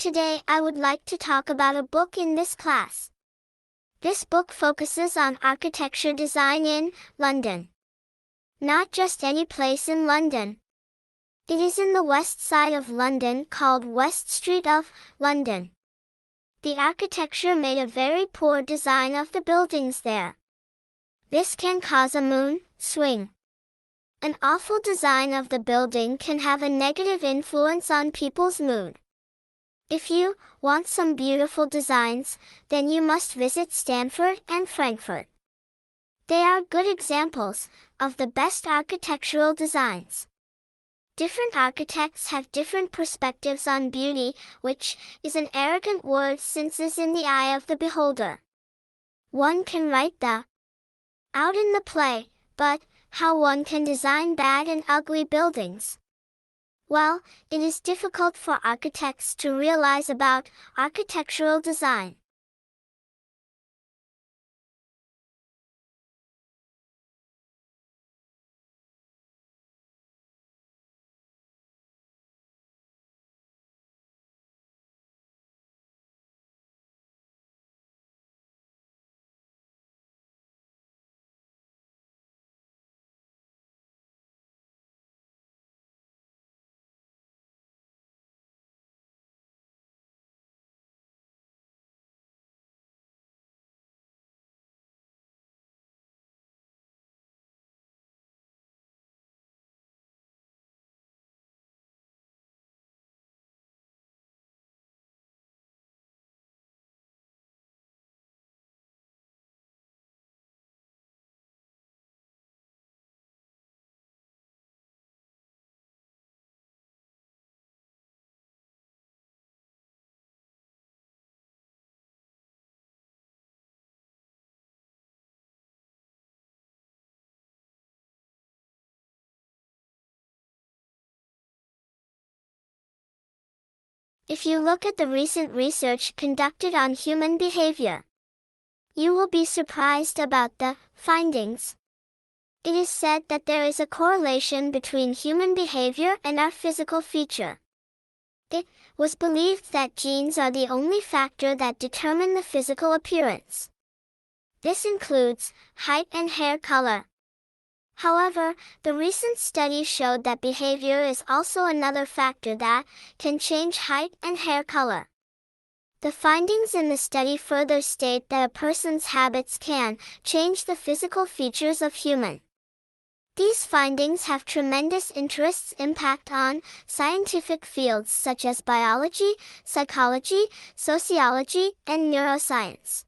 today I would like to talk about a book in this class. This book focuses on architecture design in London. Not just any place in London. It is in the west side of London called West Street of London. The architecture made a very poor design of the buildings there. This can cause a mood swing. An awful design of the building can have a negative influence on people's mood. If you want some beautiful designs, then you must visit Stanford and Frankfurt. They are good examples of the best architectural designs. Different architects have different perspectives on beauty, which is an arrogant word since it is in the eye of the beholder. One can write the out in the play, but how one can design bad and ugly buildings? Well, it is difficult for architects to realize about architectural design. If you look at the recent research conducted on human behavior, you will be surprised about the findings. It is said that there is a correlation between human behavior and our physical feature. It was believed that genes are the only factor that determine the physical appearance. This includes height and hair color. However, the recent study showed that behavior is also another factor that can change height and hair color. The findings in the study further state that a person's habits can change the physical features of human. These findings have tremendous impact on scientific fields such as biology, psychology, sociology, and neuroscience.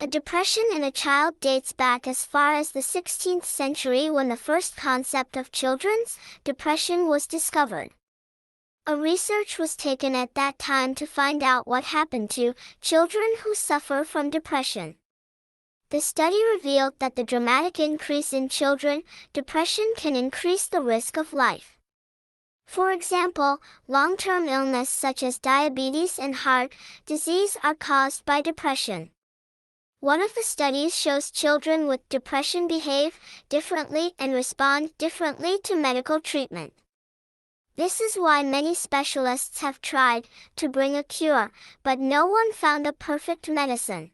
A depression in a child dates back as far as the 16th century when the first concept of children's depression was discovered. A research was taken at that time to find out what happened to children who suffer from depression. The study revealed that the dramatic increase in children depression can increase the risk of life. For example, long-term illness such as diabetes and heart disease are caused by depression. One of the studies shows children with depression behave differently and respond differently to medical treatment. This is why many specialists have tried to bring a cure, but no one found a perfect medicine.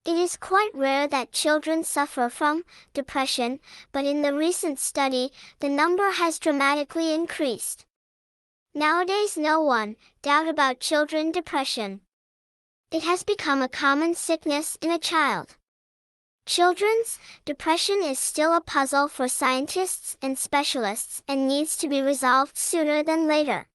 It is quite rare that children suffer from depression, but in the recent study, the number has dramatically increased. Nowadays no one doubt about children depression. It has become a common sickness in a child. Children's depression is still a puzzle for scientists and specialists and needs to be resolved sooner than later.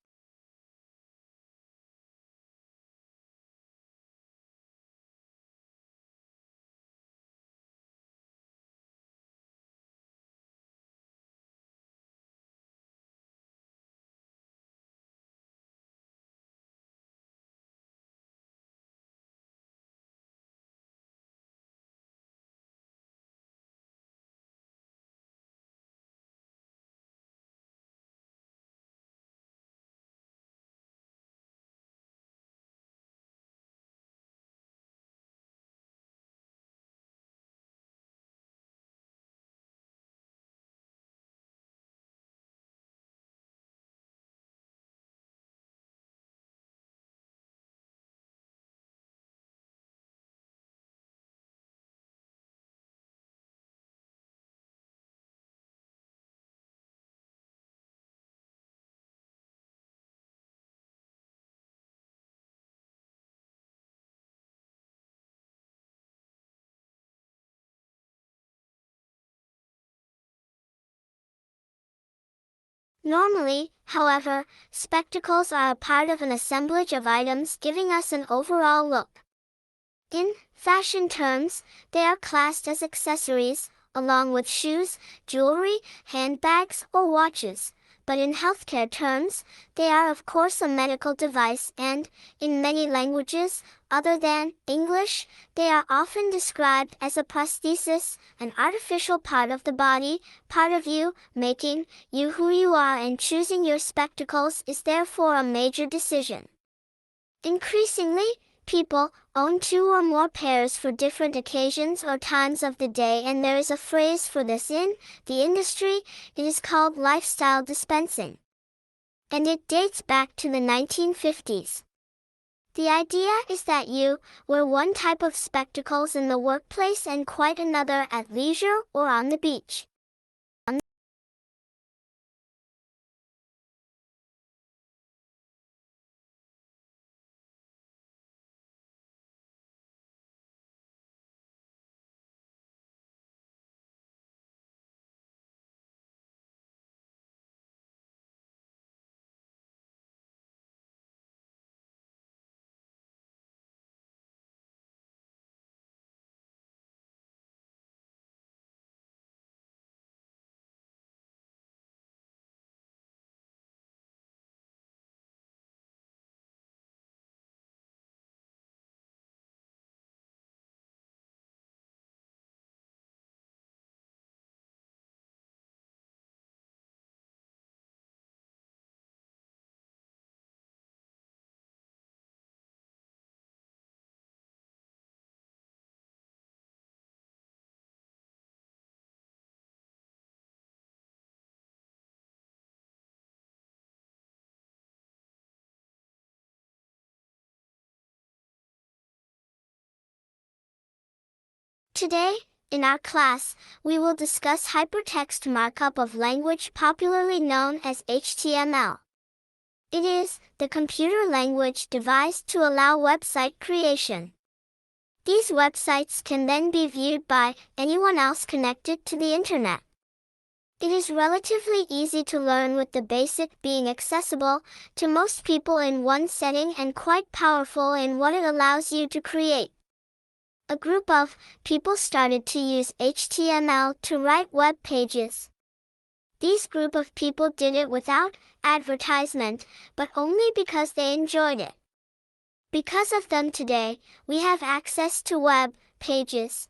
Normally, however, spectacles are a part of an assemblage of items giving us an overall look. In fashion terms, they are classed as accessories, along with shoes, jewelry, handbags, or watches. But in healthcare terms, they are of course a medical device and, in many languages, other than English, they are often described as a prosthesis, an artificial part of the body, part of you, making you who you are, and choosing your spectacles is therefore a major decision. Increasingly, people own two or more pairs for different occasions or times of the day, and there is a phrase for this in the industry. It is called lifestyle dispensing. And it dates back to the 1950s. The idea is that you wear one type of spectacles in the workplace and quite another at leisure or on the beach. Today, in our class, we will discuss hypertext markup of language, popularly known as HTML. It is the computer language devised to allow website creation. These websites can then be viewed by anyone else connected to the internet. It is relatively easy to learn, with the basic being accessible to most people in one setting and quite powerful in what it allows you to create. A group of people started to use HTML to write web pages. These group of people did it without advertisement, but only because they enjoyed it. Because of them today, we have access to web pages.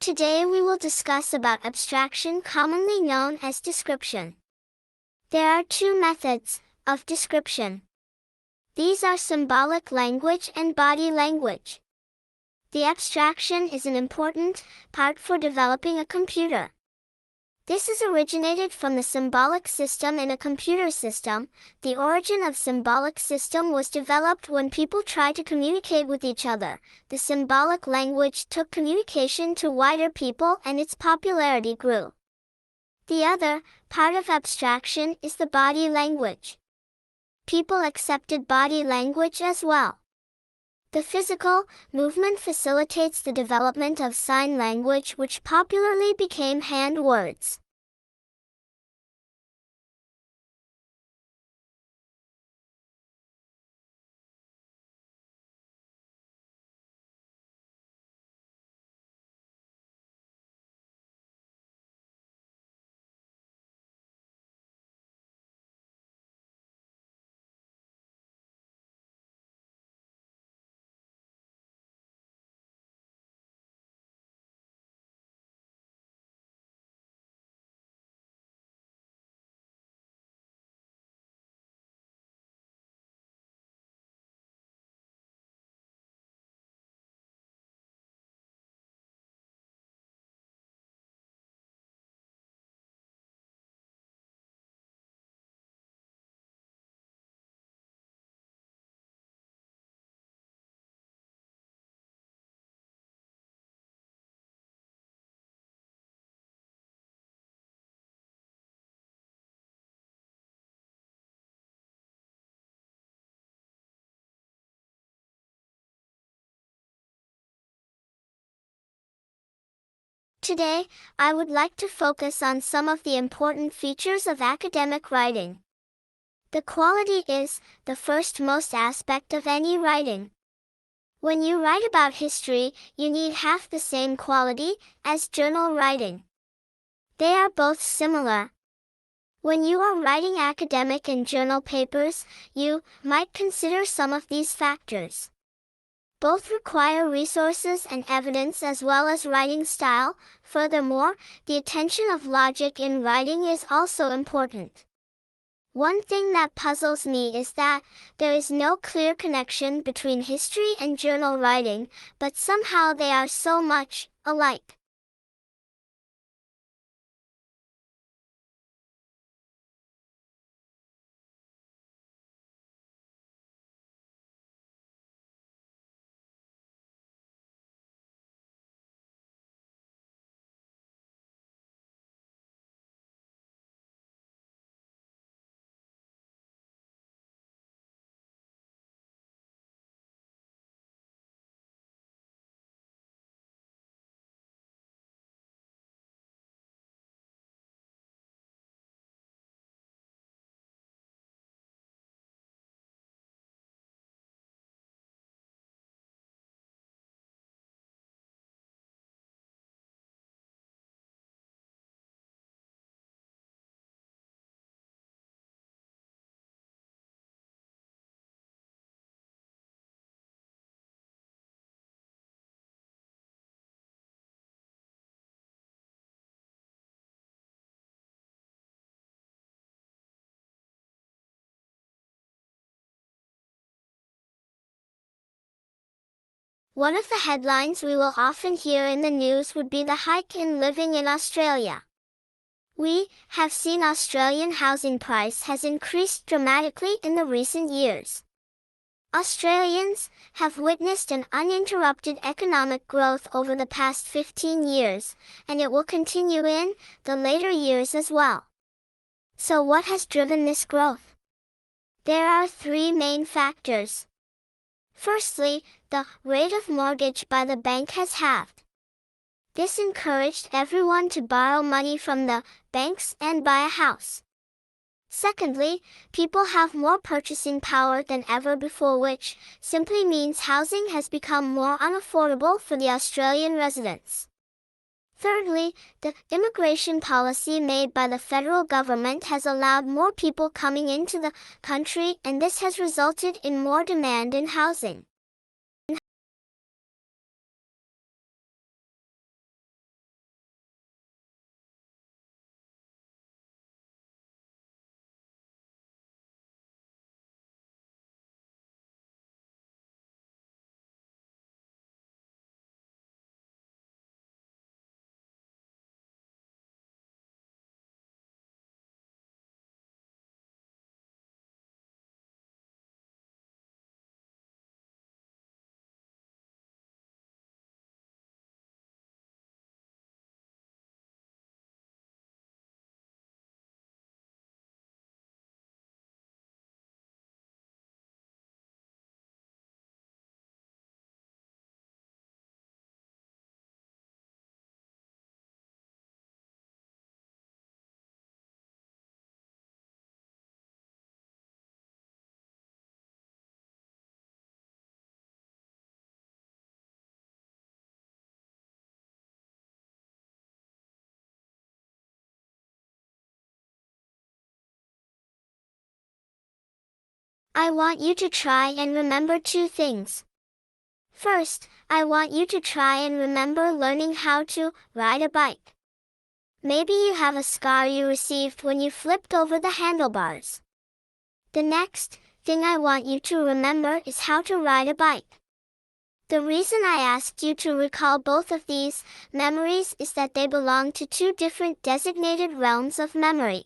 Today we will discuss about abstraction, commonly known as description. There are two methods of description. These are symbolic language and body language. The abstraction is an important part for developing a computer. This is originated from the symbolic system in a computer system. The origin of symbolic system was developed when people tried to communicate with each other. The symbolic language took communication to wider people and its popularity grew. The other part of abstraction is the body language. People accepted body language as well. The physical movement facilitates the development of sign language, which popularly became hand words. Today, I would like to focus on some of the important features of academic writing. The quality is the first most aspect of any writing. When you write about history, you need half the same quality as journal writing. They are both similar. When you are writing academic and journal papers, you might consider some of these factors. Both require resources and evidence as well as writing style. Furthermore, the attention of logic in writing is also important. One thing that puzzles me is that there is no clear connection between history and journal writing, but somehow they are so much alike. One of the headlines we will often hear in the news would be the hike in living in Australia. We have seen Australian housing price has increased dramatically in the recent years. Australians have witnessed an uninterrupted economic growth over the past 15 years, and it will continue in the later years as well. So what has driven this growth? There are three main factors. Firstly, the rate of mortgage by the bank has halved. This encouraged everyone to borrow money from the banks and buy a house. Secondly, people have more purchasing power than ever before, which simply means housing has become more unaffordable for the Australian residents. Thirdly, the immigration policy made by the federal government has allowed more people coming into the country, and this has resulted in more demand in housing. I want you to try and remember two things. First, I want you to try and remember learning how to ride a bike. Maybe you have a scar you received when you flipped over the handlebars. The next thing I want you to remember is how to ride a bike. The reason I asked you to recall both of these memories is that they belong to two different designated realms of memory.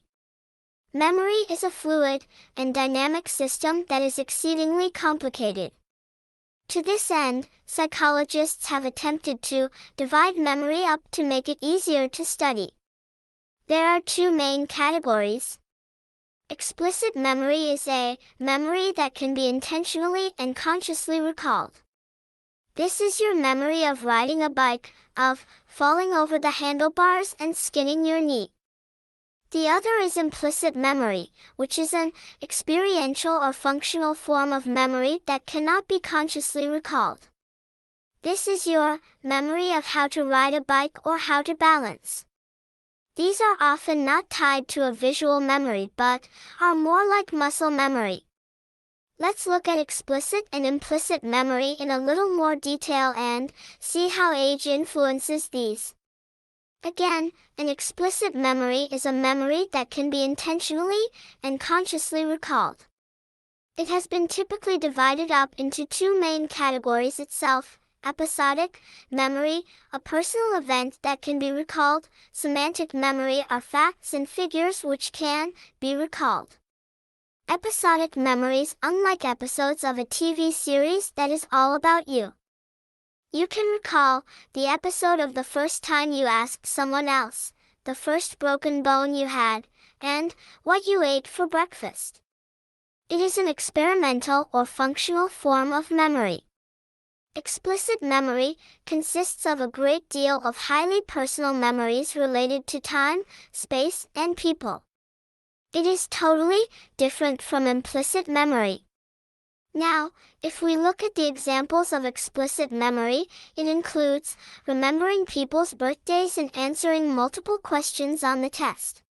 Memory is a fluid and dynamic system that is exceedingly complicated. To this end, psychologists have attempted to divide memory up to make it easier to study. There are two main categories. Explicit memory is a memory that can be intentionally and consciously recalled. This is your memory of riding a bike, of falling over the handlebars and skinning your knee. The other is implicit memory, which is an experiential or functional form of memory that cannot be consciously recalled. This is your memory of how to ride a bike or how to balance. These are often not tied to a visual memory but are more like muscle memory. Let's look at explicit and implicit memory in a little more detail and see how age influences these. Again, an explicit memory is a memory that can be intentionally and consciously recalled. It has been typically divided up into two main categories itself: episodic memory, a personal event that can be recalled; semantic memory are facts and figures which can be recalled. Episodic memories, unlike episodes of a TV series that is all about you. You can recall the episode of the first time you asked someone else, the first broken bone you had, and what you ate for breakfast. It is an experimental or functional form of memory. Explicit memory consists of a great deal of highly personal memories related to time, space, and people. It is totally different from implicit memory. Now, if we look at the examples of explicit memory, it includes remembering people's birthdays and answering multiple questions on the test.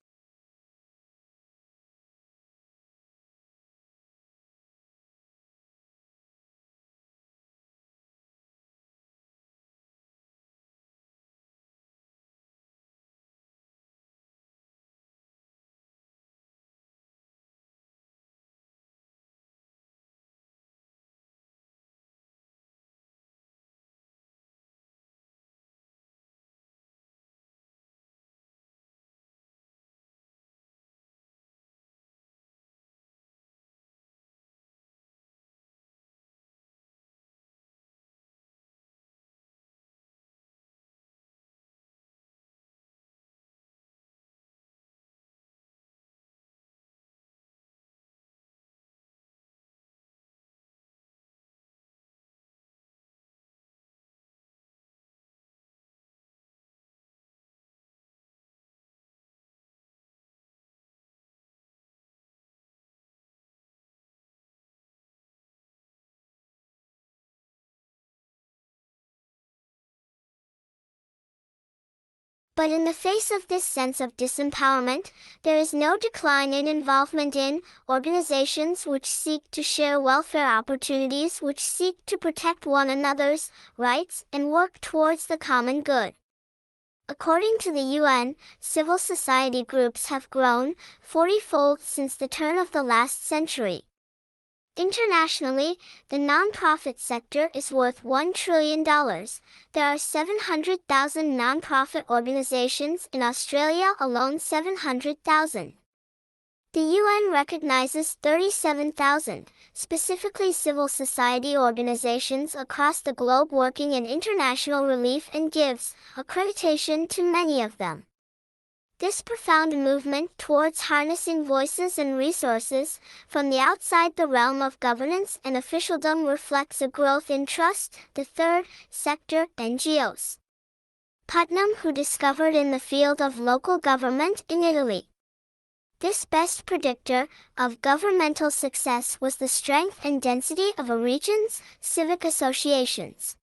But in the face of this sense of disempowerment, there is no decline in involvement in organizations which seek to share welfare opportunities, which seek to protect one another's rights and work towards the common good. According to the UN, civil society groups have grown 40-fold since the turn of the last century. Internationally, the nonprofit sector is worth $1 trillion. There are 700,000 nonprofit organizations in Australia alone. 700,000. The UN recognizes 37,000, specifically civil society organizations across the globe working in international relief and gives accreditation to many of them. This profound movement towards harnessing voices and resources from the outside the realm of governance and officialdom reflects a growth in trust, the third sector, NGOs. Putnam, who discovered in the field of local government in Italy. This best predictor of governmental success was the strength and density of a region's civic associations.